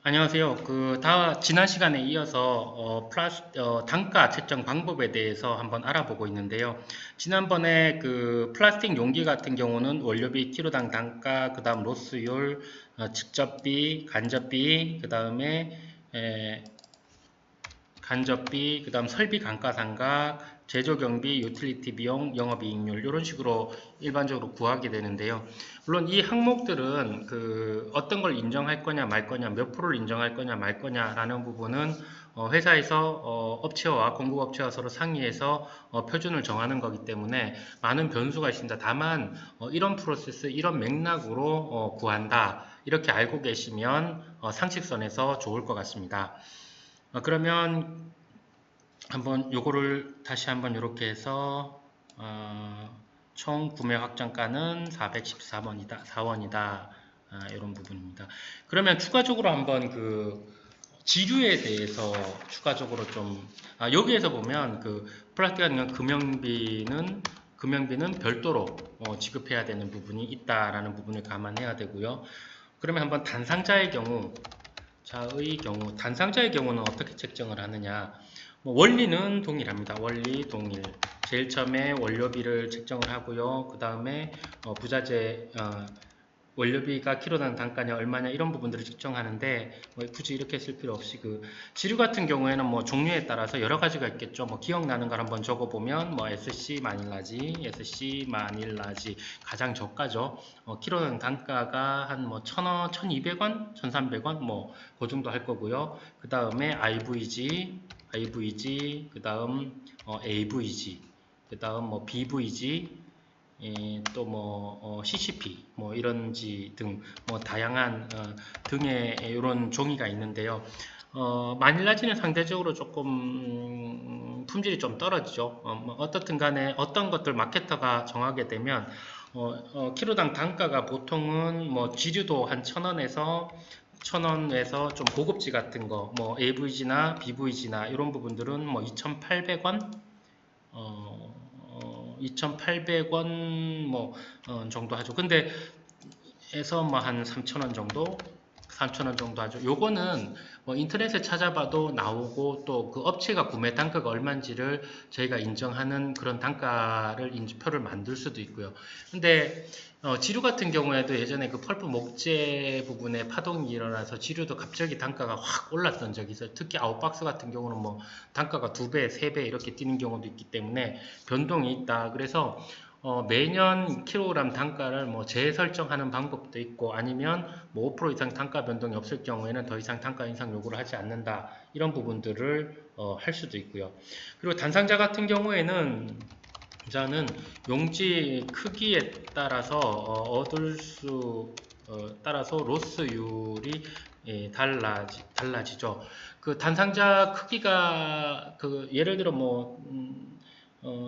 안녕하세요. 지난 시간에 이어서 단가 책정 방법에 대해서 한번 알아보고 있는데요. 지난번에 플라스틱 용기 같은 경우는 원료비, 키로당 단가, 그 다음 로스율, 직접비, 간접비, 그 다음 설비 감가상각, 제조 경비, 유틸리티 비용, 영업이익률 이런 식으로 일반적으로 구하게 되는데요. 물론 이 항목들은 어떤 걸 인정할 거냐 말 거냐, 몇 프로를 인정할 거냐 말 거냐라는 부분은 회사에서 업체와 공급업체와 서로 상의해서 표준을 정하는 거기 때문에 많은 변수가 있습니다. 다만 이런 프로세스, 이런 맥락으로 구한다 이렇게 알고 계시면 상식선에서 좋을 것 같습니다. 그러면 한번 요거를 다시 한번 이렇게 해서 총 구매 확정가는 414원이다, 4원이다. 이런 부분입니다. 그러면 추가적으로 한번 지류에 대해서 추가적으로 여기에서 보면 플라스틱 같은 금형비는 별도로 지급해야 되는 부분이 있다라는 부분을 감안해야 되고요. 그러면 한번 단상자의 경우 단상자의 경우는 어떻게 책정을 하느냐? 원리는 동일합니다. 원리 동일. 제일 처음에 원료비를 책정을 하고요. 그 다음에 부자재 원료비가 키로당 단가냐 얼마냐 이런 부분들을 측정하는데 굳이 이렇게 쓸 필요 없이 지류 같은 경우에는 종류에 따라서 여러 가지가 있겠죠. 기억나는 걸 한번 적어보면 SC 마닐라지 가장 저가죠. 키로당 단가가 한 1,000원, 1,200원, 1,300원 그 정도 할 거고요. 그 다음에 IVG, 그 다음 AVG, 그 다음 BVG, CCP, 이런지 등, 다양한, 등의 이런 종이가 있는데요. 마닐라지는 상대적으로 조금, 품질이 좀 떨어지죠. 어떻든 간에 어떤 것들 마케터가 정하게 되면, 키로당 단가가 보통은 지류도 한 1,000원에서 좀 고급지 같은 거, AVG나 BVG나 이런 부분들은 2,800원, 2,800원 정도 하죠. 근데 에서 한 3,000원 정도? 3,000원 정도 하죠. 요거는 인터넷에 찾아봐도 나오고 또 그 업체가 구매 단가가 얼마인지를 저희가 인정하는 그런 단가를 표를 만들 수도 있고요. 근데 지류 같은 경우에도 예전에 펄프 목재 부분에 파동이 일어나서 지류도 갑자기 단가가 확 올랐던 적이 있어요. 특히 아웃박스 같은 경우는 단가가 2배, 3배 이렇게 뛰는 경우도 있기 때문에 변동이 있다. 그래서 매년 킬로그램 단가를 재설정하는 방법도 있고 아니면 5% 이상 단가 변동이 없을 경우에는 더 이상 단가 인상 요구를 하지 않는다. 이런 부분들을 할 수도 있고요. 그리고 단상자 같은 경우에는 자는 용지 크기에 따라서 따라서 로스율이 달라지죠. 단상자 크기가 예를 들어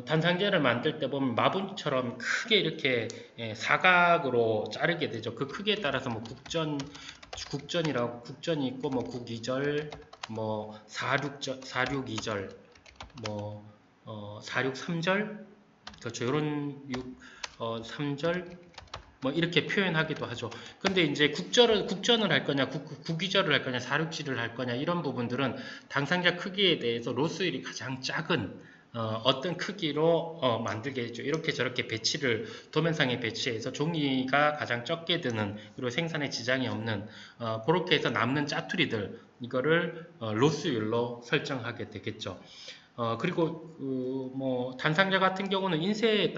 단상자를 만들 때 보면 마분처럼 크게 이렇게 사각으로 자르게 되죠. 그 크기에 따라서 국전이 있고 국이절, 462절, 463절, 그렇죠. 이런 3절 이렇게 표현하기도 하죠. 근데 이제 국전을 할 거냐, 국기절을 할 거냐, 467을 할 거냐 이런 부분들은 당상자 크기에 대해서 로스율이 가장 작은 어떤 크기로 만들게 되죠. 이렇게 저렇게 도면상에 배치해서 종이가 가장 적게 드는 그리고 생산에 지장이 없는 그렇게 해서 남는 짜투리들 이거를 로스율로 설정하게 되겠죠. 그리고 단상자 같은 경우는 인쇄에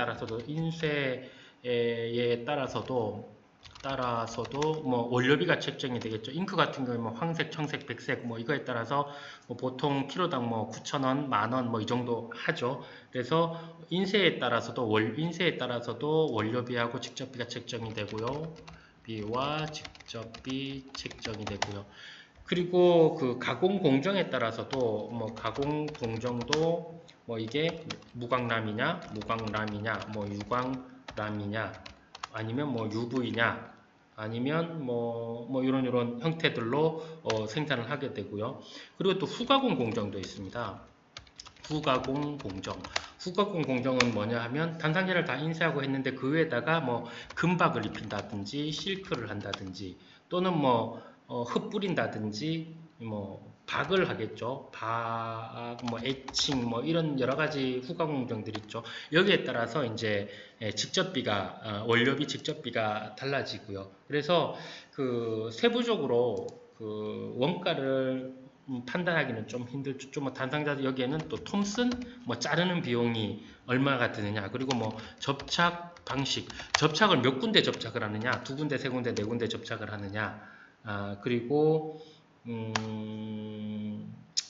따라서도 원료비가 책정이 되겠죠. 잉크 같은 경우에 황색, 청색, 백색 이거에 따라서 보통 키로당 9,000원, 만원 이 정도 하죠. 그래서 인쇄에 따라서도 원료비하고 직접비가 책정이 되고요. 비와 직접비 책정이 되고요. 그리고 가공 공정에 따라서도 가공 공정도 이게 무광람이냐, 유광람이냐, 아니면 UV냐, 아니면 이런 형태들로 생산을 하게 되고요. 그리고 또 후가공 공정도 있습니다. 후가공 공정은 뭐냐 하면 단상자를 다 인쇄하고 했는데 그 위에다가 금박을 입힌다든지 실크를 한다든지 또는 흩뿌린다든지 뭐 박을 하겠죠. 박, 뭐 애칭, 뭐 이런 여러 가지 후가 공정들이 있죠. 여기에 따라서 이제 직접비가 원료비 직접비가 달라지고요. 그래서 그 세부적으로 그 원가를 판단하기는 좀 힘들죠. 좀 단상자 여기에는 또 톰슨 뭐 자르는 비용이 얼마가 드느냐, 그리고 뭐 접착 방식, 접착을 몇 군데 접착을 하느냐, 두 군데, 세 군데, 네 군데 접착을 하느냐, 그리고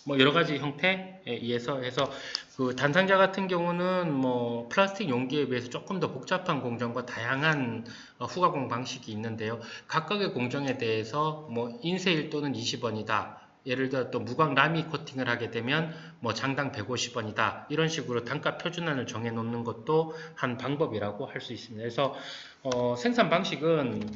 뭐 여러 가지 형태에 의해서 해서 그 단상자 같은 경우는 뭐 플라스틱 용기에 비해서 조금 더 복잡한 공정과 다양한 후가공 방식이 있는데요. 각각의 공정에 대해서 뭐 인쇄일 또는 20원이다. 예를 들어 또 무광 라미 코팅을 하게 되면 뭐 장당 150원이다. 이런 식으로 단가 표준안을 정해 놓는 것도 한 방법이라고 할 수 있습니다. 그래서 생산 방식은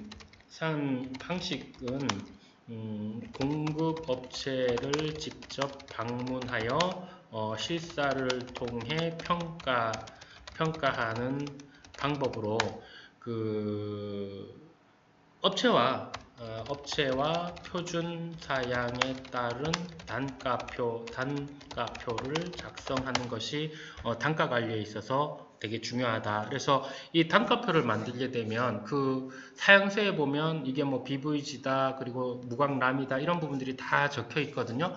공급 업체를 직접 방문하여 실사를 통해 평가하는 방법으로 그 업체와 표준 사양에 따른 단가표를 작성하는 것이 단가 관리에 있어서 되게 중요하다. 그래서 이 단가표를 만들게 되면 그 사양서에 보면 이게 뭐 BVG다, 그리고 무광람이다, 이런 부분들이 다 적혀 있거든요.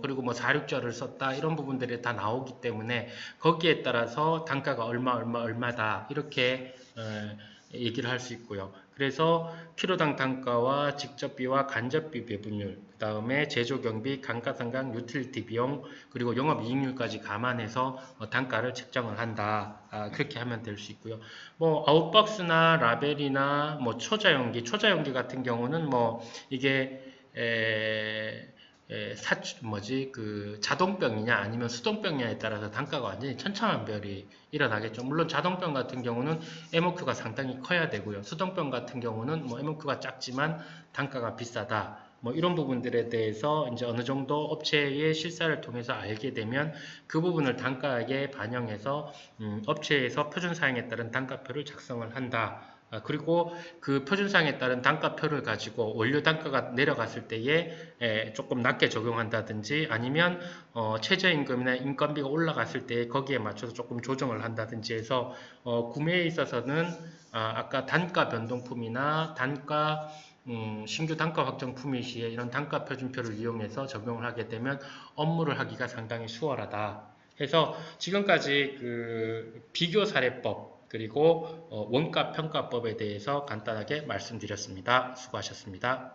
그리고 뭐 4,6절을 썼다, 이런 부분들이 다 나오기 때문에 거기에 따라서 단가가 얼마다 이렇게 얘기를 할 수 있고요. 그래서 키로당 단가와 직접비와 간접비 배분율, 그 다음에 제조경비, 감가상각, 유틸리티 비용, 그리고 영업이익률까지 감안해서 단가를 책정을 한다. 그렇게 하면 될 수 있고요. 뭐 아웃박스나 라벨이나 뭐 초자용기 같은 경우는 뭐 이게 그 자동병이냐 아니면 수동병이냐에 따라서 단가가 완전히 천차만별이 일어나겠죠. 물론 자동병 같은 경우는 MOQ가 상당히 커야 되고요. 수동병 같은 경우는 뭐 MOQ가 작지만 단가가 비싸다. 뭐 이런 부분들에 대해서 이제 어느 정도 업체의 실사를 통해서 알게 되면 그 부분을 단가에 반영해서 업체에서 표준 사양에 따른 단가표를 작성을 한다. 그리고 그 표준사항에 따른 단가표를 가지고 원료 단가가 내려갔을 때에 조금 낮게 적용한다든지 아니면 최저임금이나 인건비가 올라갔을 때 거기에 맞춰서 조금 조정을 한다든지 해서 구매에 있어서는 아까 단가 변동품이나 신규 단가 확정품일 시에 이런 단가 표준표를 이용해서 적용을 하게 되면 업무를 하기가 상당히 수월하다. 해서 지금까지 그 비교 사례법 그리고 원가 평가법에 대해서 간단하게 말씀드렸습니다. 수고하셨습니다.